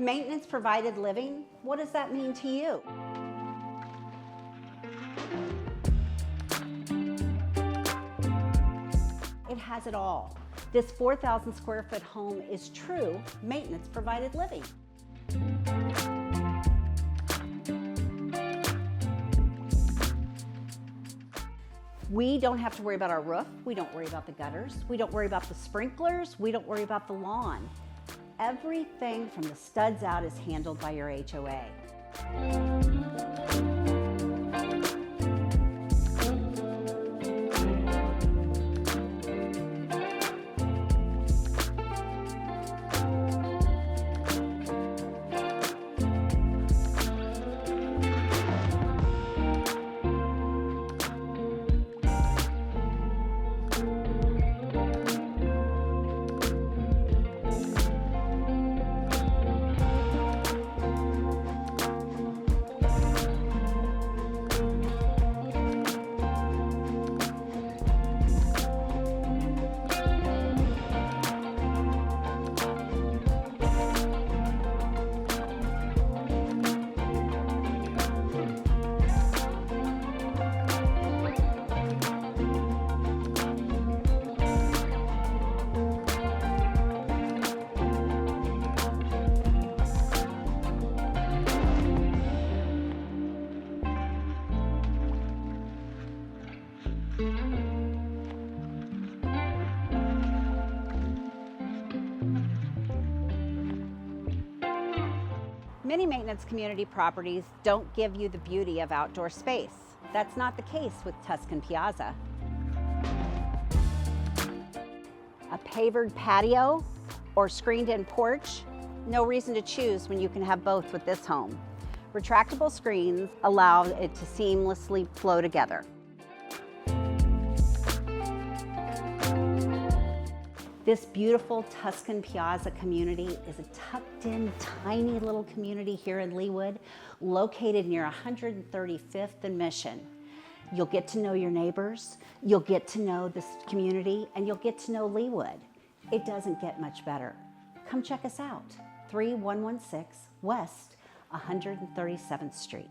Maintenance provided living, what does that mean to you? It has it all. This 4,000 square foot home is true maintenance provided living. We don't have to worry about our roof. We don't worry about the gutters. We don't worry about the sprinklers. We don't worry about the lawn. Everything from the studs out is handled by your HOA. Many maintenance community properties don't give you the beauty of outdoor space. That's not the case with Tuscan Piazza. A pavered patio or screened-in porch? No reason to choose when you can have both with this home. Retractable screens allow it to seamlessly flow together. This beautiful Tuscan Piazza community is a tucked-in, tiny little community here in Leawood, located near 135th and Mission. You'll get to know your neighbors, you'll get to know this community, and you'll get to know Leawood. It doesn't get much better. Come check us out, 3116 West 137th Street.